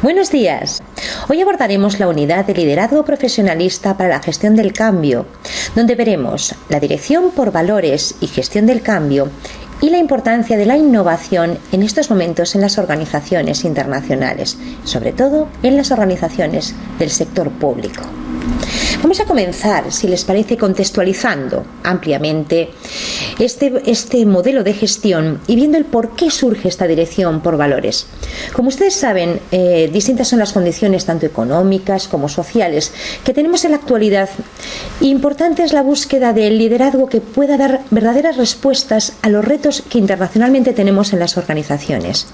Buenos días. Hoy abordaremos la unidad de liderazgo profesionalista para la gestión del cambio, donde veremos la dirección por valores y gestión del cambio y la importancia de la innovación en estos momentos en las organizaciones internacionales, sobre todo en las organizaciones del sector público. Vamos a comenzar, si les parece, contextualizando ampliamente este modelo de gestión y viendo el por qué surge esta dirección por valores. Como ustedes saben, distintas son las condiciones tanto económicas como sociales que tenemos en la actualidad. Importante es la búsqueda del liderazgo que pueda dar verdaderas respuestas a los retos que internacionalmente tenemos en las organizaciones.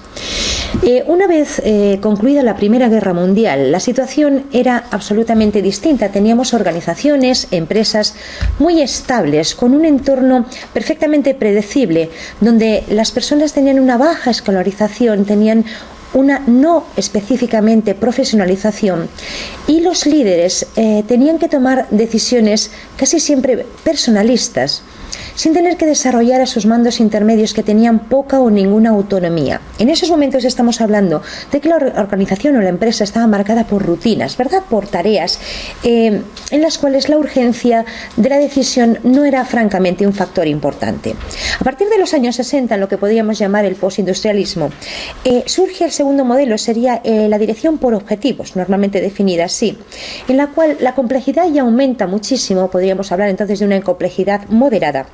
Una vez concluida la Primera Guerra Mundial, la situación era absolutamente distinta. Teníamos organizaciones, empresas muy estables, con un entorno perfectamente predecible, donde las personas tenían una baja escolarización, tenían una no específicamente profesionalización y los líderes tenían que tomar decisiones casi siempre personalistas, sin tener que desarrollar a sus mandos intermedios que tenían poca o ninguna autonomía. En esos momentos estamos hablando de que la organización o la empresa estaba marcada por rutinas, ¿verdad? Por tareas en las cuales la urgencia de la decisión no era francamente un factor importante. A partir de los años 60, en lo que podríamos llamar el postindustrialismo, surge el segundo modelo, sería la dirección por objetivos, normalmente definida así, en la cual la complejidad ya aumenta muchísimo. Podríamos hablar entonces de una complejidad moderada.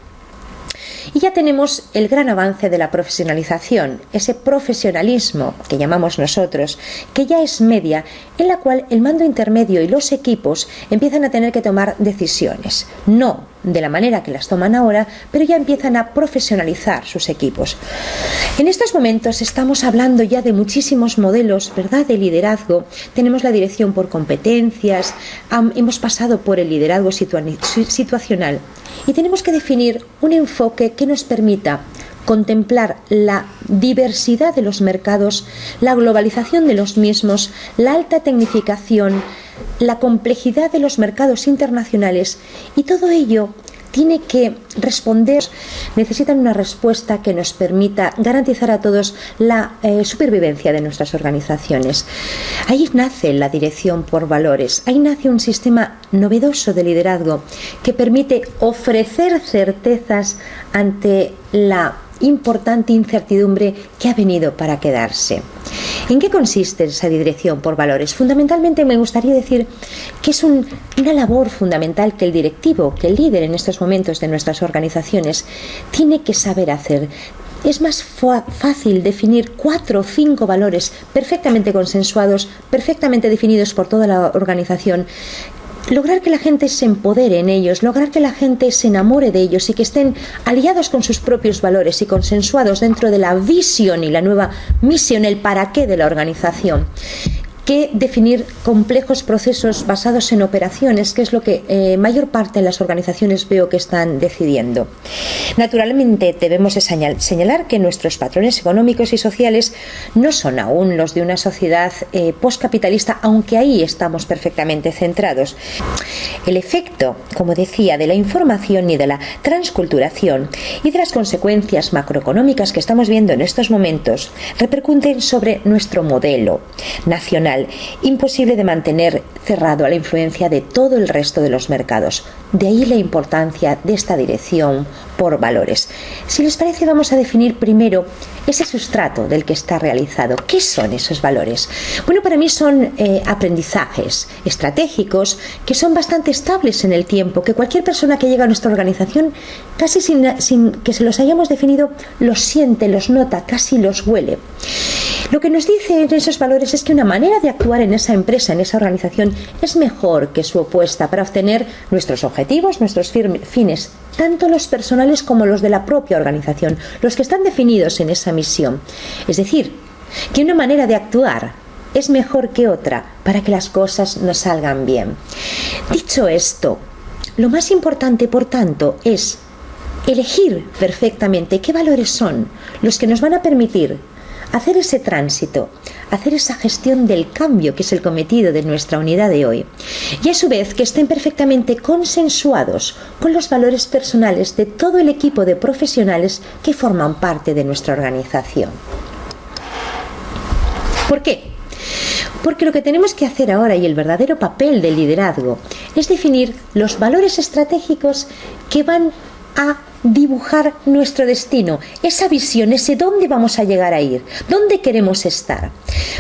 Y ya tenemos el gran avance de la profesionalización, ese profesionalismo que llamamos nosotros, que ya es media, en la cual el mando intermedio y los equipos empiezan a tener que tomar decisiones, no de la manera que las toman ahora, pero ya empiezan a profesionalizar sus equipos. En estos momentos estamos hablando ya de muchísimos modelos, ¿verdad?, de liderazgo. Tenemos la dirección por competencias, hemos pasado por el liderazgo situacional y tenemos que definir un enfoque que nos permita contemplar la diversidad de los mercados, la globalización de los mismos, la alta tecnificación, la complejidad de los mercados internacionales, y todo ello tiene que responder, necesitan una respuesta que nos permita garantizar a todos la supervivencia de nuestras organizaciones. Ahí nace la dirección por valores, ahí nace un sistema novedoso de liderazgo que permite ofrecer certezas ante la importante incertidumbre que ha venido para quedarse. ¿En qué consiste esa dirección por valores? Fundamentalmente me gustaría decir que es una labor fundamental que el directivo, que el líder en estos momentos de nuestras organizaciones tiene que saber hacer. Es más fácil definir 4 o 5 valores perfectamente consensuados, perfectamente definidos por toda la organización, lograr que la gente se empodere en ellos, lograr que la gente se enamore de ellos y que estén aliados con sus propios valores y consensuados dentro de la visión y la nueva misión, el para qué de la organización, que definir complejos procesos basados en operaciones, que es lo que mayor parte de las organizaciones veo que están decidiendo. Naturalmente debemos señalar que nuestros patrones económicos y sociales no son aún los de una sociedad postcapitalista, aunque ahí estamos perfectamente centrados. El efecto, como decía, de la información y de la transculturación y de las consecuencias macroeconómicas que estamos viendo en estos momentos repercuten sobre nuestro modelo nacional, imposible de mantener cerrado a la influencia de todo el resto de los mercados. De ahí la importancia de esta dirección por valores. Si les parece, vamos a definir primero ese sustrato del que está realizado. ¿Qué son esos valores? Bueno, para mí son aprendizajes estratégicos que son bastante estables en el tiempo, que cualquier persona que llega a nuestra organización, casi sin que se los hayamos definido, los siente, los nota, casi los huele. Lo que nos dicen esos valores es que una manera de actuar en esa empresa, en esa organización, es mejor que su opuesta para obtener nuestros objetivos, nuestros fines, tanto los personales como los de la propia organización, los que están definidos en esa misión. Es decir, que una manera de actuar es mejor que otra para que las cosas nos salgan bien. Dicho esto, lo más importante, por tanto, es elegir perfectamente qué valores son los que nos van a permitir hacer ese tránsito, hacer esa gestión del cambio que es el cometido de nuestra unidad de hoy, y a su vez que estén perfectamente consensuados con los valores personales de todo el equipo de profesionales que forman parte de nuestra organización. ¿Por qué? Porque lo que tenemos que hacer ahora, y el verdadero papel del liderazgo, es definir los valores estratégicos que van a dibujar nuestro destino, esa visión, ese dónde vamos a llegar a ir, dónde queremos estar.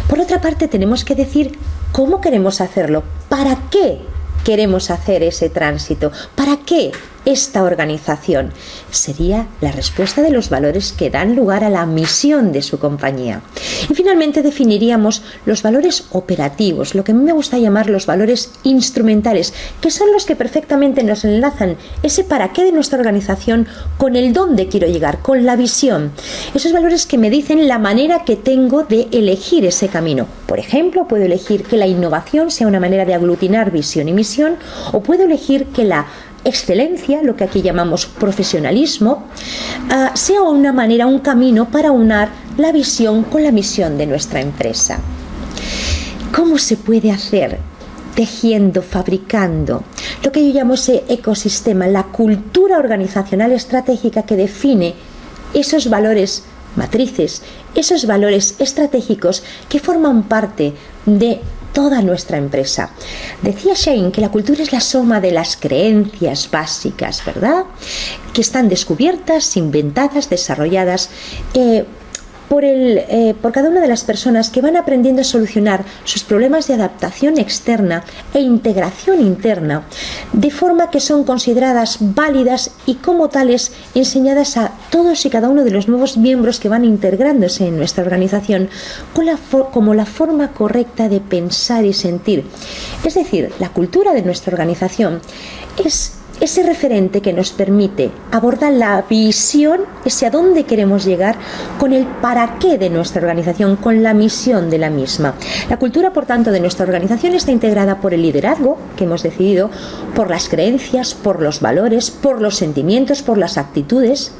Por otra parte, tenemos que decir cómo queremos hacerlo, para qué queremos hacer ese tránsito, para qué esta organización. Sería la respuesta de los valores que dan lugar a la misión de su compañía. Y finalmente definiríamos los valores operativos, lo que a mí me gusta llamar los valores instrumentales, que son los que perfectamente nos enlazan ese para qué de nuestra organización con el dónde quiero llegar, con la visión. Esos valores que me dicen la manera que tengo de elegir ese camino. Por ejemplo, puedo elegir que la innovación sea una manera de aglutinar visión y misión, o puedo elegir que la excelencia, lo que aquí llamamos profesionalismo, sea una manera, un camino para unar la visión con la misión de nuestra empresa. ¿Cómo se puede hacer? Tejiendo, fabricando, lo que yo llamo ese ecosistema, la cultura organizacional estratégica que define esos valores matrices, esos valores estratégicos que forman parte de toda nuestra empresa. Decía Shane que la cultura es la suma de las creencias básicas, ¿verdad? Que están descubiertas, inventadas, desarrolladas por cada una de las personas que van aprendiendo a solucionar sus problemas de adaptación externa e integración interna, de forma que son consideradas válidas y como tales enseñadas a todos y cada uno de los nuevos miembros que van integrándose en nuestra organización como la forma correcta de pensar y sentir. Es decir, la cultura de nuestra organización es ese referente que nos permite abordar la visión, ese a dónde queremos llegar, con el para qué de nuestra organización, con la misión de la misma. La cultura, por tanto, de nuestra organización está integrada por el liderazgo que hemos decidido, por las creencias, por los valores, por los sentimientos, por las actitudes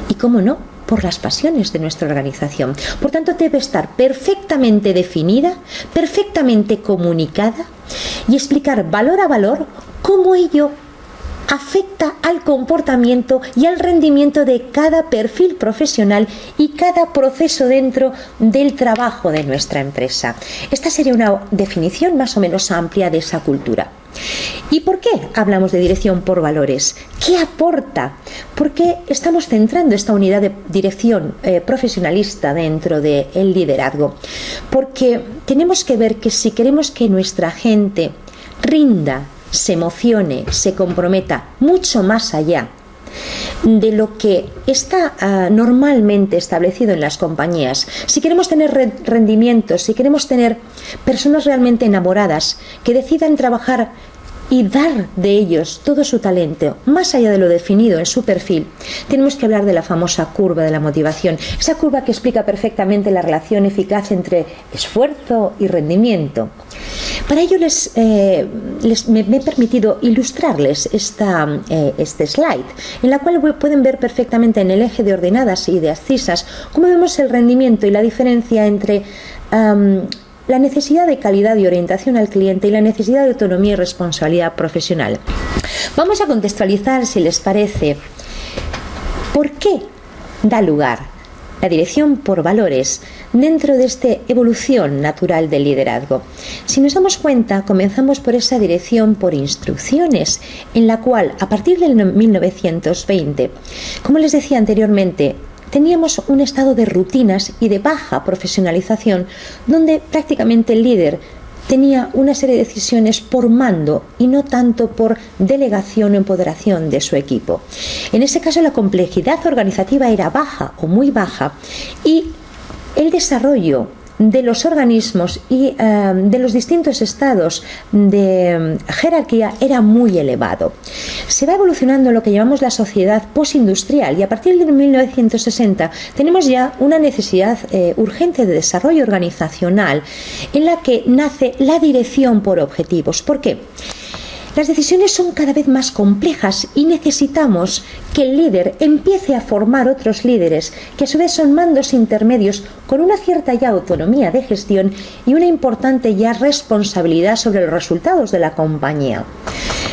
y, cómo no, por las pasiones de nuestra organización. Por tanto, debe estar perfectamente definida, perfectamente comunicada y explicar valor a valor cómo ello afecta al comportamiento y al rendimiento de cada perfil profesional y cada proceso dentro del trabajo de nuestra empresa. Esta sería una definición más o menos amplia de esa cultura. ¿Y por qué hablamos de dirección por valores? ¿Qué aporta? ¿Por qué estamos centrando esta unidad de dirección profesionalista dentro del liderazgo? Porque tenemos que ver que si queremos que nuestra gente rinda, se emocione, se comprometa mucho más allá de lo que está normalmente establecido en las compañías, si queremos tener rendimientos, si queremos tener personas realmente enamoradas que decidan trabajar y dar de ellos todo su talento, más allá de lo definido en su perfil, tenemos que hablar de la famosa curva de la motivación, esa curva que explica perfectamente la relación eficaz entre esfuerzo y rendimiento. Para ello me he permitido ilustrarles este slide, en la cual pueden ver perfectamente en el eje de ordenadas y de abscisas cómo vemos el rendimiento y la diferencia entre la necesidad de calidad y orientación al cliente y la necesidad de autonomía y responsabilidad profesional. Vamos a contextualizar, si les parece, por qué da lugar la dirección por valores dentro de esta evolución natural del liderazgo. Si nos damos cuenta, comenzamos por esa dirección por instrucciones, en la cual, a partir del 1920, como les decía anteriormente, teníamos un estado de rutinas y de baja profesionalización, donde prácticamente el líder tenía una serie de decisiones por mando y no tanto por delegación o empoderación de su equipo. En ese caso, la complejidad organizativa era baja o muy baja y el desarrollo de los organismos y de los distintos estados de jerarquía era muy elevado. Se va evolucionando lo que llamamos la sociedad postindustrial y a partir de 1960 tenemos ya una necesidad urgente de desarrollo organizacional en la que nace la dirección por objetivos. ¿Por qué? Las decisiones son cada vez más complejas y necesitamos que el líder empiece a formar otros líderes, que a su vez son mandos intermedios con una cierta ya autonomía de gestión y una importante ya responsabilidad sobre los resultados de la compañía.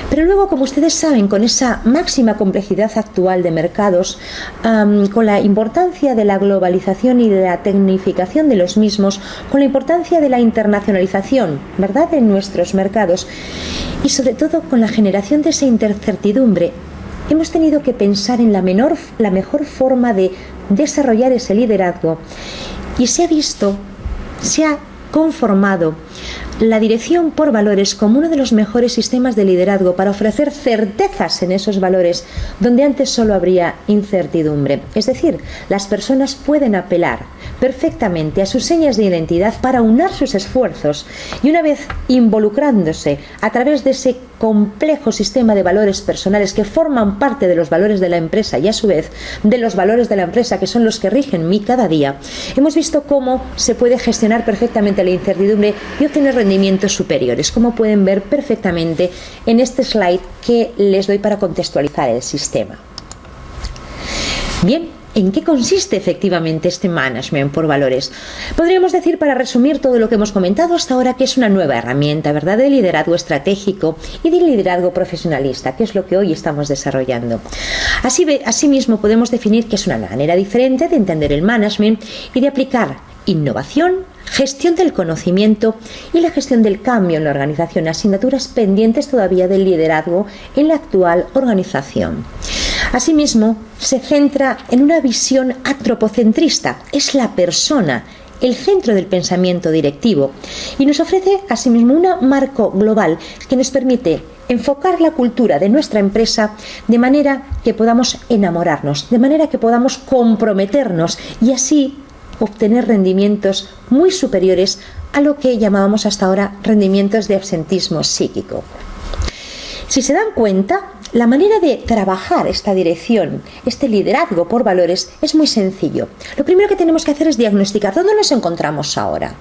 Pero luego, como ustedes saben, con esa máxima complejidad actual de mercados, con la importancia de la globalización y de la tecnificación de los mismos, con la importancia de la internacionalización, ¿verdad?, en nuestros mercados, y sobre todo con la generación de esa incertidumbre, hemos tenido que pensar en la mejor forma de desarrollar ese liderazgo, y se ha conformado la dirección por valores como uno de los mejores sistemas de liderazgo para ofrecer certezas en esos valores donde antes solo habría incertidumbre. Es decir, las personas pueden apelar perfectamente a sus señas de identidad para aunar sus esfuerzos y, una vez involucrándose a través de ese complejo sistema de valores personales que forman parte de los valores de la empresa y a su vez de los valores de la empresa, que son los que rigen mi cada día, hemos visto cómo se puede gestionar perfectamente la incertidumbre y obtener rendimientos superiores, como pueden ver perfectamente en este slide que les doy para contextualizar el sistema. Bien, ¿en qué consiste efectivamente este management por valores? Podríamos decir, para resumir todo lo que hemos comentado hasta ahora, que es una nueva herramienta, ¿verdad?, de liderazgo estratégico y de liderazgo profesionalista, que es lo que hoy estamos desarrollando. Asimismo, podemos definir que es una manera diferente de entender el management y de aplicar innovación, gestión del conocimiento y la gestión del cambio en la organización, asignaturas pendientes todavía del liderazgo en la actual organización. Asimismo, se centra en una visión antropocentrista, es la persona el centro del pensamiento directivo, y nos ofrece asimismo un marco global que nos permite enfocar la cultura de nuestra empresa de manera que podamos enamorarnos, de manera que podamos comprometernos y así obtener rendimientos muy superiores a lo que llamábamos hasta ahora rendimientos de absentismo psíquico. Si se dan cuenta, la manera de trabajar esta dirección, este liderazgo por valores, es muy sencillo. Lo primero que tenemos que hacer es diagnosticar dónde nos encontramos ahora.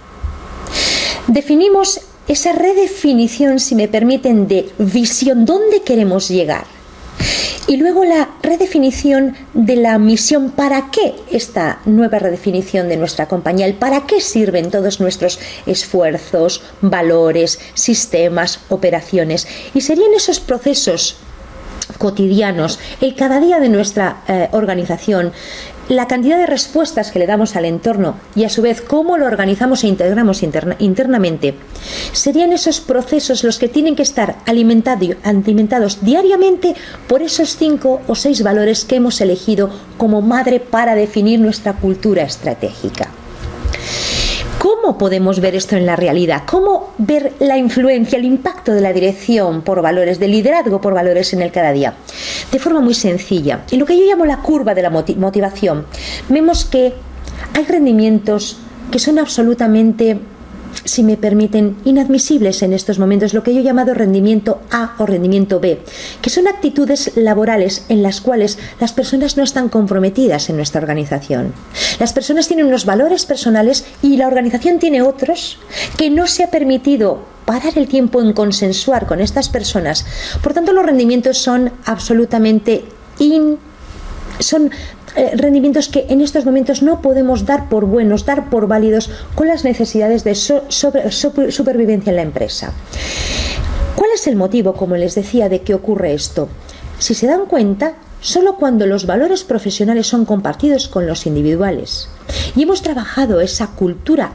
Definimos esa redefinición, si me permiten, de visión, dónde queremos llegar. Y luego la redefinición de la misión. ¿Para qué esta nueva redefinición de nuestra compañía? ¿El para qué sirven todos nuestros esfuerzos, valores, sistemas, operaciones? Y serían esos procesos cotidianos, el cada día de nuestra organización, la cantidad de respuestas que le damos al entorno y a su vez cómo lo organizamos e integramos internamente, serían esos procesos los que tienen que estar alimentados diariamente por esos 5 o 6 valores que hemos elegido como madre para definir nuestra cultura estratégica. ¿Cómo podemos ver esto en la realidad? ¿Cómo ver la influencia, el impacto de la dirección por valores, del liderazgo por valores en el cada día? De forma muy sencilla. En lo que yo llamo la curva de la motivación, vemos que hay rendimientos que son absolutamente, si me permiten, inadmisibles en estos momentos, lo que yo he llamado rendimiento A o rendimiento B, que son actitudes laborales en las cuales las personas no están comprometidas en nuestra organización. Las personas tienen unos valores personales y la organización tiene otros que no se ha permitido parar el tiempo en consensuar con estas personas. Por tanto, los rendimientos son absolutamente rendimientos que en estos momentos no podemos dar por buenos, dar por válidos con las necesidades de supervivencia en la empresa. ¿Cuál es el motivo, como les decía, de que ocurre esto? Si se dan cuenta, solo cuando los valores profesionales son compartidos con los individuales y hemos trabajado esa cultura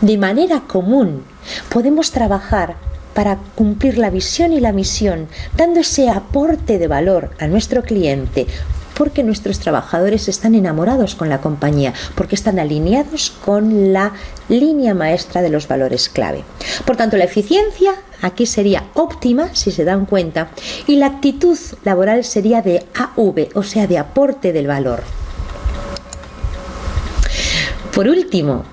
de manera común, podemos trabajar para cumplir la visión y la misión, dando ese aporte de valor a nuestro cliente, porque nuestros trabajadores están enamorados con la compañía, porque están alineados con la línea maestra de los valores clave. Por tanto, la eficiencia aquí sería óptima, si se dan cuenta, y la actitud laboral sería de AV, o sea, de aporte del valor. Por último,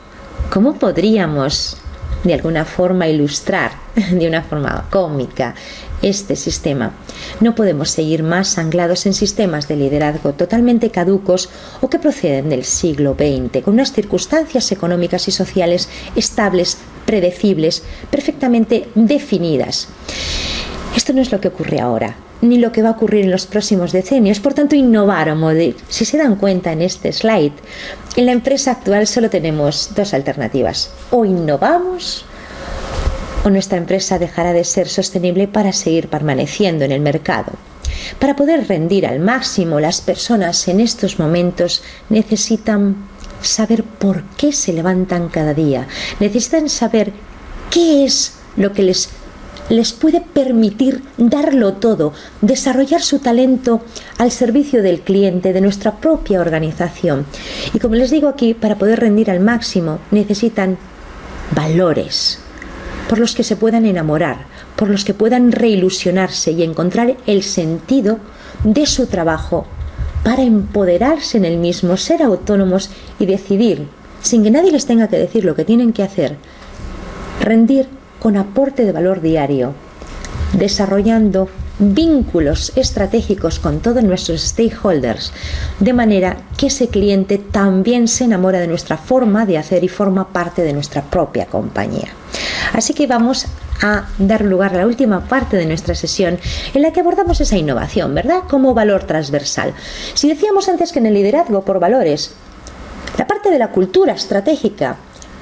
¿cómo podríamos de alguna forma ilustrar de una forma cómica este sistema? No podemos seguir más anclados en sistemas de liderazgo totalmente caducos o que proceden del siglo XX, con unas circunstancias económicas y sociales estables, predecibles, perfectamente definidas. Esto no es lo que ocurre ahora, ni lo que va a ocurrir en los próximos decenios. Por tanto, innovar o morir. Si se dan cuenta en este slide, en la empresa actual solo tenemos 2 alternativas: o innovamos o nuestra empresa dejará de ser sostenible para seguir permaneciendo en el mercado. Para poder rendir al máximo, las personas en estos momentos necesitan saber por qué se levantan cada día, necesitan saber qué es lo que les puede permitir darlo todo, desarrollar su talento al servicio del cliente, de nuestra propia organización. Y como les digo aquí, para poder rendir al máximo necesitan valores por los que se puedan enamorar, por los que puedan reilusionarse y encontrar el sentido de su trabajo para empoderarse en el mismo, ser autónomos y decidir, sin que nadie les tenga que decir lo que tienen que hacer, rendir con aporte de valor diario, desarrollando vínculos estratégicos con todos nuestros stakeholders, de manera que ese cliente también se enamora de nuestra forma de hacer y forma parte de nuestra propia compañía. Así que vamos a dar lugar a la última parte de nuestra sesión en la que abordamos esa innovación, ¿verdad?, como valor transversal. Si decíamos antes que en el liderazgo por valores, la parte de la cultura estratégica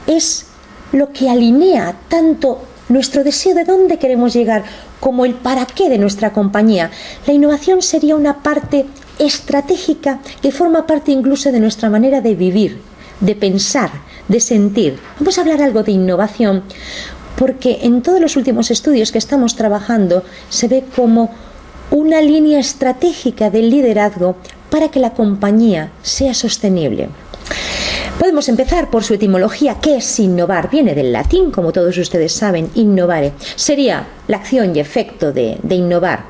es lo que alinea tanto nuestro deseo de dónde queremos llegar como el para qué de nuestra compañía, la innovación sería una parte estratégica que forma parte incluso de nuestra manera de vivir, de pensar, de sentir. Vamos a hablar algo de innovación porque en todos los últimos estudios que estamos trabajando se ve como una línea estratégica del liderazgo para que la compañía sea sostenible. Podemos empezar por su etimología. ¿Qué es innovar? Viene del latín, como todos ustedes saben, innovare. Sería la acción y efecto de innovar.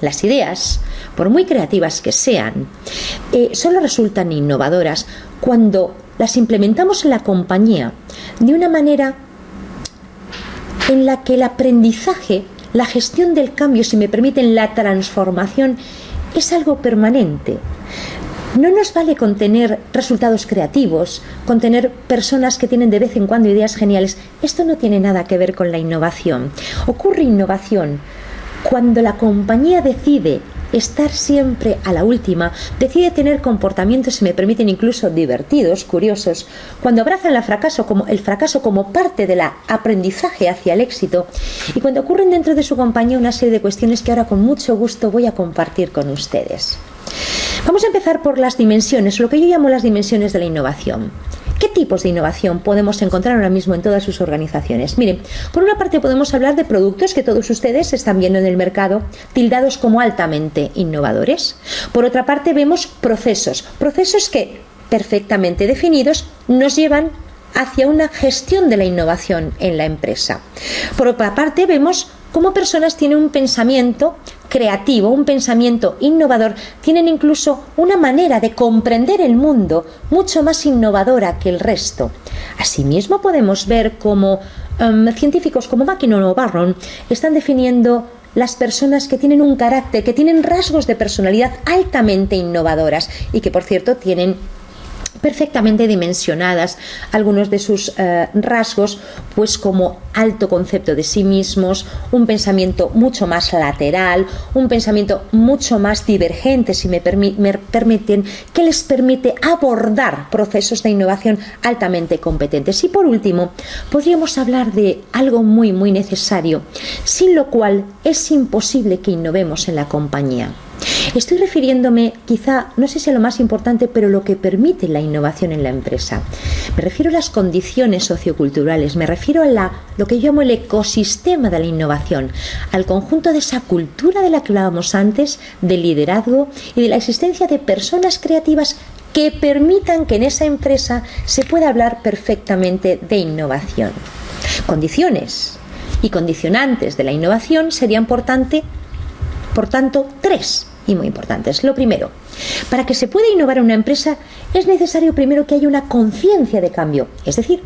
Las ideas, por muy creativas que sean, solo resultan innovadoras cuando las implementamos en la compañía de una manera en la que el aprendizaje, la gestión del cambio, si me permiten, la transformación, es algo permanente. No nos vale con tener resultados creativos, con tener personas que tienen de vez en cuando ideas geniales. Esto no tiene nada que ver con la innovación. Ocurre innovación cuando la compañía decide estar siempre a la última, decide tener comportamientos, si me permiten, incluso divertidos, curiosos, cuando abrazan el fracaso como parte del aprendizaje hacia el éxito, y cuando ocurren dentro de su compañía una serie de cuestiones que ahora con mucho gusto voy a compartir con ustedes. Vamos a empezar por las dimensiones, lo que yo llamo las dimensiones de la innovación. ¿Qué tipos de innovación podemos encontrar ahora mismo en todas sus organizaciones? Miren, por una parte podemos hablar de productos que todos ustedes están viendo en el mercado, tildados como altamente innovadores. Por otra parte vemos procesos que perfectamente definidos nos llevan hacia una gestión de la innovación en la empresa. Por otra parte vemos cómo personas tienen un pensamiento creativo, un pensamiento innovador, tienen incluso una manera de comprender el mundo mucho más innovadora que el resto. Asimismo podemos ver cómo científicos como Mackinnon o Barron están definiendo las personas que tienen un carácter, que tienen rasgos de personalidad altamente innovadoras y que, por cierto, tienen perfectamente dimensionadas algunos de sus rasgos, pues como alto concepto de sí mismos, un pensamiento mucho más lateral, un pensamiento mucho más divergente, si me permiten, que les permite abordar procesos de innovación altamente competentes. Y por último, podríamos hablar de algo muy, muy necesario, sin lo cual es imposible que innovemos en la compañía. Estoy refiriéndome quizá, no sé si a lo más importante, pero lo que permite la innovación en la empresa. Me refiero a las condiciones socioculturales, me refiero a lo que yo llamo el ecosistema de la innovación, al conjunto de esa cultura de la que hablábamos antes, del liderazgo y de la existencia de personas creativas que permitan que en esa empresa se pueda hablar perfectamente de innovación. Condiciones y condicionantes de la innovación serían, por tanto, tres. Y muy importantes. Lo primero, para que se pueda innovar en una empresa es necesario primero que haya una conciencia de cambio, es decir,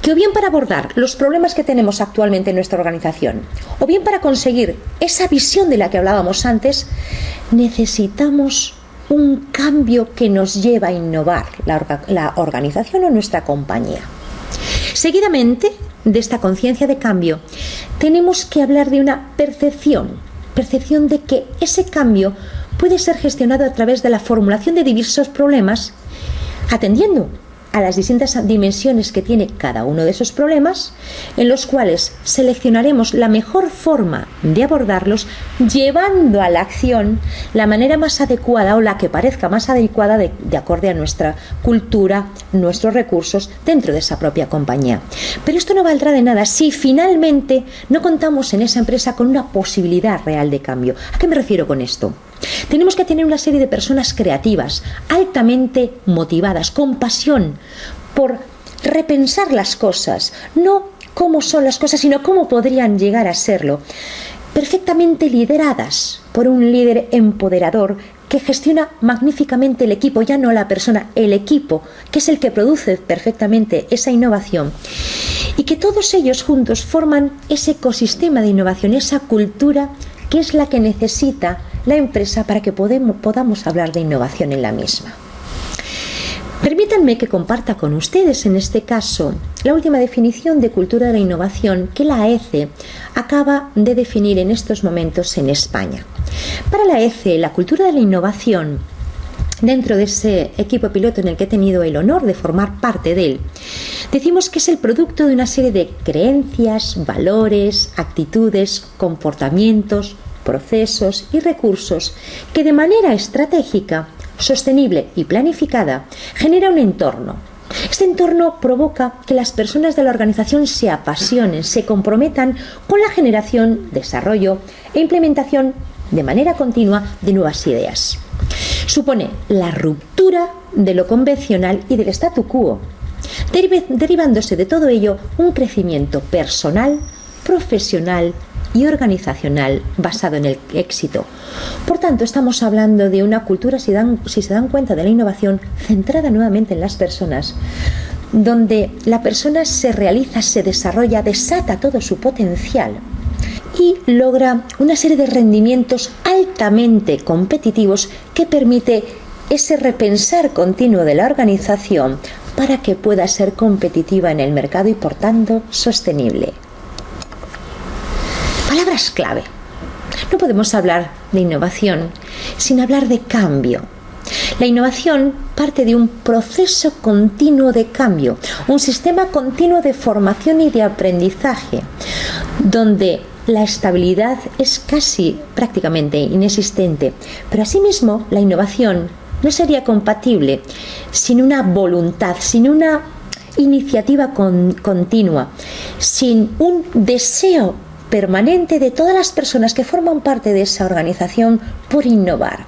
que o bien para abordar los problemas que tenemos actualmente en nuestra organización, o bien para conseguir esa visión de la que hablábamos antes, necesitamos un cambio que nos lleva a innovar la organización o nuestra compañía. Seguidamente de esta conciencia de cambio, tenemos que hablar de una percepción de que ese cambio puede ser gestionado a través de la formulación de diversos problemas, atendiendo a las distintas dimensiones que tiene cada uno de esos problemas, en los cuales seleccionaremos la mejor forma de abordarlos, llevando a la acción la manera más adecuada o la que parezca más adecuada de acorde a nuestra cultura, nuestros recursos dentro de esa propia compañía. Pero esto no valdrá de nada si finalmente no contamos en esa empresa con una posibilidad real de cambio. ¿A qué me refiero con esto? Tenemos que tener una serie de personas creativas, altamente motivadas, con pasión por repensar las cosas, no cómo son las cosas, sino cómo podrían llegar a serlo, perfectamente lideradas por un líder empoderador que gestiona magníficamente el equipo, ya no la persona, el equipo, que es el que produce perfectamente esa innovación, y que todos ellos juntos forman ese ecosistema de innovación, esa cultura que es la que necesita la empresa para que podamos hablar de innovación en la misma. Permítanme que comparta con ustedes en este caso la última definición de cultura de la innovación que la ECE acaba de definir en estos momentos en España. Para la ECE, la cultura de la innovación, dentro de ese equipo piloto en el que he tenido el honor de formar parte de él, decimos que es el producto de una serie de creencias, valores, actitudes, comportamientos, procesos y recursos que de manera estratégica, sostenible y planificada genera un entorno. Este entorno provoca que las personas de la organización se apasionen, se comprometan con la generación, desarrollo e implementación de manera continua de nuevas ideas. Supone la ruptura de lo convencional y del statu quo, derivándose de todo ello un crecimiento personal, profesional y organizacional basado en el éxito. Por tanto, estamos hablando de una cultura, si se dan cuenta, de la innovación centrada nuevamente en las personas, donde la persona se realiza, se desarrolla, desata todo su potencial y logra una serie de rendimientos altamente competitivos que permite ese repensar continuo de la organización para que pueda ser competitiva en el mercado y, por tanto, sostenible. Palabras clave. No podemos hablar de innovación sin hablar de cambio. La innovación parte de un proceso continuo de cambio, un sistema continuo de formación y de aprendizaje, donde la estabilidad es prácticamente inexistente. Pero asimismo, la innovación no sería compatible sin una voluntad, sin una iniciativa continua, sin un deseo permanente de todas las personas que forman parte de esa organización por innovar.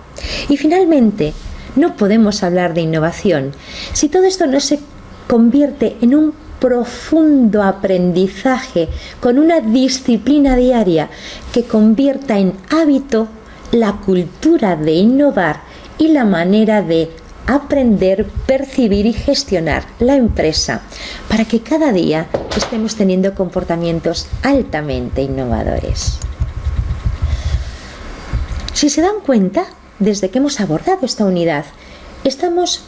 Y finalmente, no podemos hablar de innovación si todo esto no se convierte en un profundo aprendizaje con una disciplina diaria que convierta en hábito la cultura de innovar y la manera de aprender, percibir y gestionar la empresa para que cada día estemos teniendo comportamientos altamente innovadores. Si se dan cuenta, desde que hemos abordado esta unidad, estamos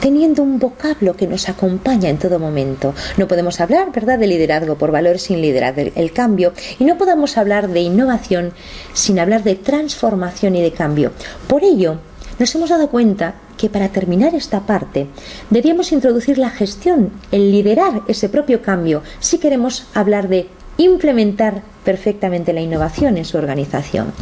teniendo un vocablo que nos acompaña en todo momento. No podemos hablar, ¿verdad?, de liderazgo por valores sin liderar el cambio, y no podemos hablar de innovación sin hablar de transformación y de cambio. Por ello, nos hemos dado cuenta que para terminar esta parte debíamos introducir la gestión, el liderar ese propio cambio, si queremos hablar de implementar perfectamente la innovación en su organización.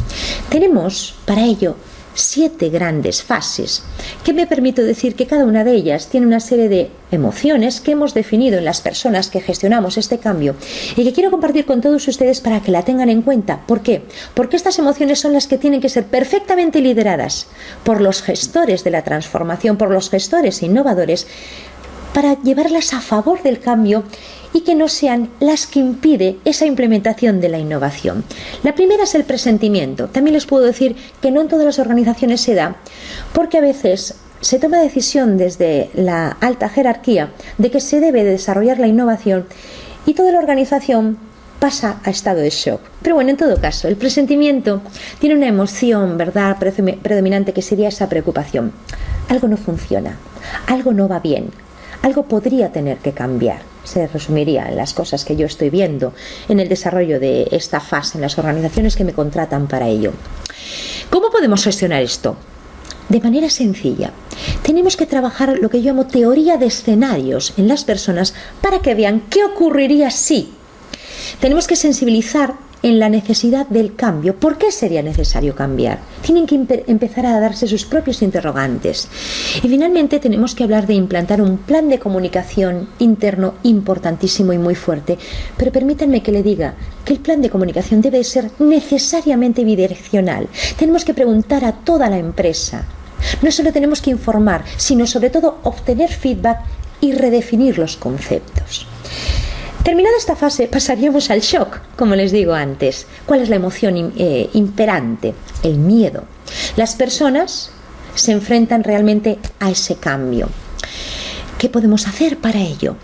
Tenemos para ello 7 grandes fases, que me permito decir que cada una de ellas tiene una serie de emociones que hemos definido en las personas que gestionamos este cambio y que quiero compartir con todos ustedes para que la tengan en cuenta. ¿Por qué? Porque estas emociones son las que tienen que ser perfectamente lideradas por los gestores de la transformación, por los gestores innovadores, para llevarlas a favor del cambio y que no sean las que impide esa implementación de la innovación. La primera es el presentimiento. También les puedo decir que no en todas las organizaciones se da, porque a veces se toma decisión desde la alta jerarquía de que se debe de desarrollar la innovación y toda la organización pasa a estado de shock. Pero bueno, en todo caso, el presentimiento tiene una emoción, ¿verdad?, predominante, que sería esa preocupación. Algo no funciona, algo no va bien, algo podría tener que cambiar. Se resumiría en las cosas que yo estoy viendo en el desarrollo de esta fase en las organizaciones que me contratan para ello. ¿Cómo podemos gestionar esto? De manera sencilla. tenemos que trabajar lo que yo llamo teoría de escenarios en las personas para que vean qué ocurriría si. Tenemos que sensibilizar en la necesidad del cambio. ¿Por qué sería necesario cambiar? Tienen que empezar a darse sus propios interrogantes. Y finalmente tenemos que hablar de implantar un plan de comunicación interno importantísimo y muy fuerte. Pero permítanme que le diga que el plan de comunicación debe ser necesariamente bidireccional. Tenemos que preguntar a toda la empresa. No solo tenemos que informar, sino sobre todo obtener feedback y redefinir los conceptos. Terminada esta fase, pasaríamos al shock, como les digo antes. ¿Cuál es la emoción imperante? El miedo. Las personas se enfrentan realmente a ese cambio. ¿Qué podemos hacer para ello?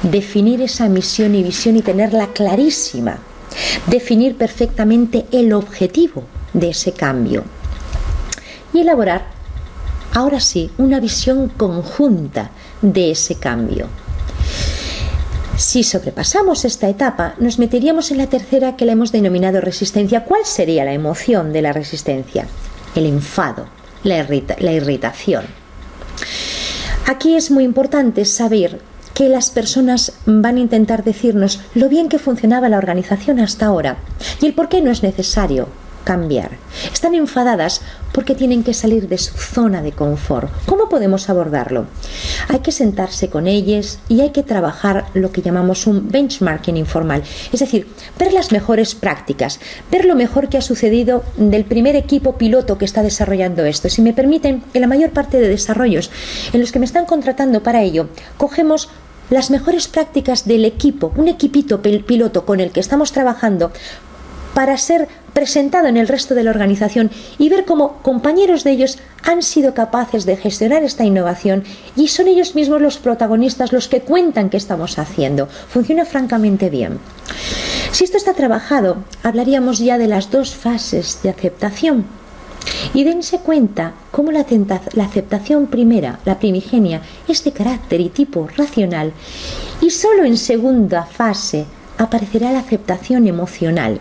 Definir esa misión y visión y tenerla clarísima. Definir perfectamente el objetivo de ese cambio. Y elaborar, ahora sí, una visión conjunta de ese cambio. Si sobrepasamos esta etapa, nos meteríamos en la tercera, que la hemos denominado resistencia. ¿Cuál sería la emoción de la resistencia? El enfado, la irritación. Aquí es muy importante saber que las personas van a intentar decirnos lo bien que funcionaba la organización hasta ahora y el por qué no es necesario cambiar. Están enfadadas porque tienen que salir de su zona de confort. ¿Cómo podemos abordarlo? Hay que sentarse con ellas y hay que trabajar lo que llamamos un benchmarking informal, es decir, ver las mejores prácticas, ver lo mejor que ha sucedido del primer equipo piloto que está desarrollando esto. Si me permiten, en la mayor parte de desarrollos en los que me están contratando para ello, cogemos las mejores prácticas del equipo, un equipito piloto con el que estamos trabajando, para ser presentado en el resto de la organización y ver cómo compañeros de ellos han sido capaces de gestionar esta innovación y son ellos mismos los protagonistas, los que cuentan qué estamos haciendo. Funciona francamente bien. Si esto está trabajado, hablaríamos ya de las dos fases de aceptación. Y dense cuenta cómo la aceptación primera, la primigenia, es de carácter y tipo racional, y solo en segunda fase aparecerá la aceptación emocional.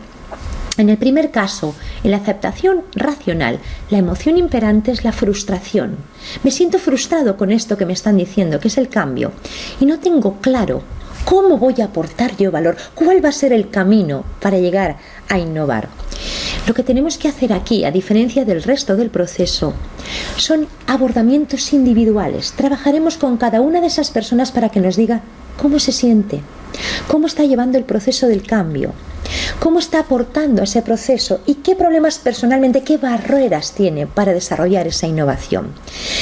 En el primer caso, en la aceptación racional, la emoción imperante es la frustración. Me siento frustrado con esto que me están diciendo, que es el cambio, y no tengo claro cómo voy a aportar yo valor, cuál va a ser el camino para llegar a innovar. Lo que tenemos que hacer aquí, a diferencia del resto del proceso, son abordamientos individuales. Trabajaremos con cada una de esas personas para que nos diga cómo se siente, cómo está llevando el proceso del cambio, cómo está aportando a ese proceso y qué problemas personalmente, qué barreras tiene para desarrollar esa innovación.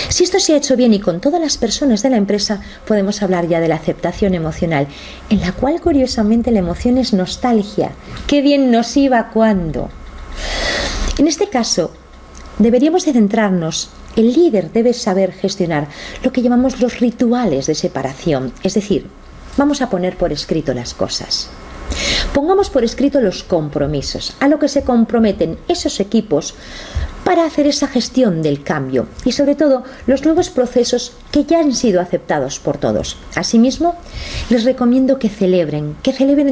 Si esto se ha hecho bien y con todas las personas de la empresa, podemos hablar ya de la aceptación emocional, en la cual curiosamente la emoción es nostalgia. Qué bien nos iba cuando. En este caso, deberíamos de centrarnos. El líder debe saber gestionar lo que llamamos los rituales de separación, es decir, vamos a poner por escrito las cosas. Pongamos por escrito los compromisos, a lo que se comprometen esos equipos para hacer esa gestión del cambio y sobre todo los nuevos procesos que ya han sido aceptados por todos. Asimismo, les recomiendo que celebren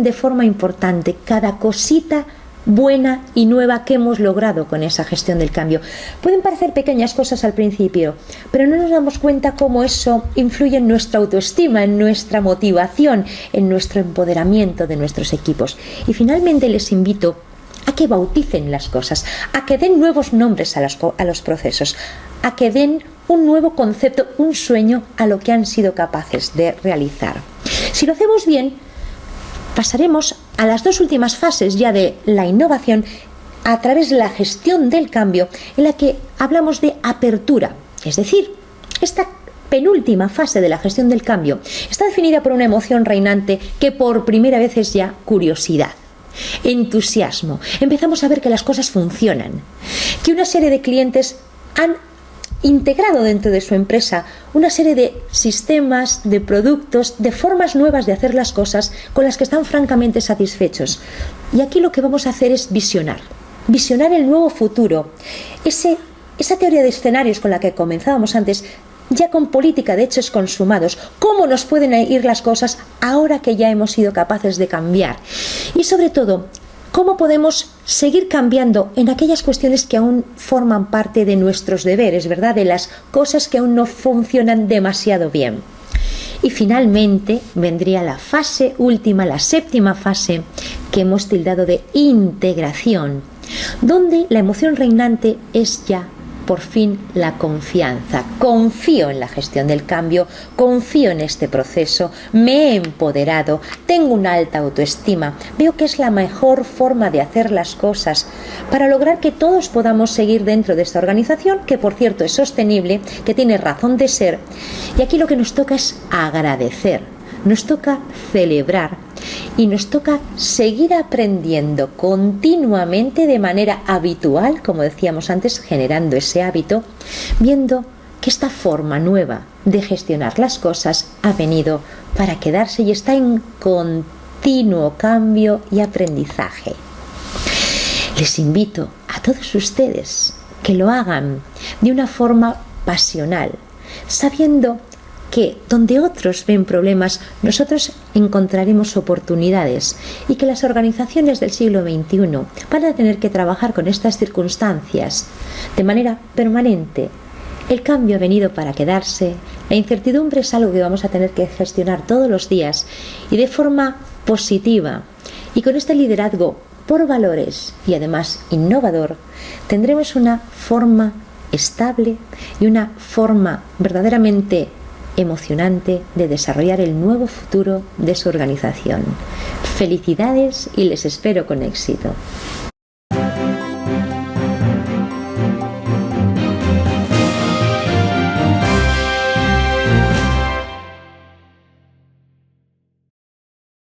de forma importante cada cosita buena y nueva que hemos logrado con esa gestión del cambio. Pueden parecer pequeñas cosas al principio, pero no nos damos cuenta cómo eso influye en nuestra autoestima, en nuestra motivación, en nuestro empoderamiento de nuestros equipos. Y finalmente les invito a que bauticen las cosas, a que den nuevos nombres a los procesos, a que den un nuevo concepto, un sueño a lo que han sido capaces de realizar. Si lo hacemos bien, pasaremos a las dos últimas fases ya de la innovación a través de la gestión del cambio, en la que hablamos de apertura, es decir, esta penúltima fase de la gestión del cambio está definida por una emoción reinante que por primera vez es ya curiosidad, entusiasmo. Empezamos a ver que las cosas funcionan, que una serie de clientes han integrado dentro de su empresa una serie de sistemas, de productos, de formas nuevas de hacer las cosas con las que están francamente satisfechos. Y aquí lo que vamos a hacer es visionar el nuevo futuro, esa teoría de escenarios con la que comenzábamos antes, ya con política de hechos consumados, cómo nos pueden ir las cosas ahora que ya hemos sido capaces de cambiar y sobre todo, cómo podemos seguir cambiando en aquellas cuestiones que aún forman parte de nuestros deberes, ¿verdad? De las cosas que aún no funcionan demasiado bien. Y finalmente vendría la fase última, la séptima fase, que hemos tildado de integración, donde la emoción reinante es ya por fin la confianza. Confío en la gestión del cambio, confío en este proceso, me he empoderado, tengo una alta autoestima, veo que es la mejor forma de hacer las cosas para lograr que todos podamos seguir dentro de esta organización, que por cierto es sostenible, que tiene razón de ser. Y aquí lo que nos toca es agradecer, nos toca celebrar y nos toca seguir aprendiendo continuamente de manera habitual, como decíamos antes, generando ese hábito, viendo que esta forma nueva de gestionar las cosas ha venido para quedarse y está en continuo cambio y aprendizaje. Les invito a todos ustedes que lo hagan de una forma pasional, sabiendo que donde otros ven problemas, nosotros encontraremos oportunidades y que las organizaciones del siglo XXI van a tener que trabajar con estas circunstancias de manera permanente. El cambio ha venido para quedarse, la incertidumbre es algo que vamos a tener que gestionar todos los días y de forma positiva. Y con este liderazgo por valores y además innovador, tendremos una forma estable y una forma verdaderamente emocionante de desarrollar el nuevo futuro de su organización. Felicidades y les espero con éxito.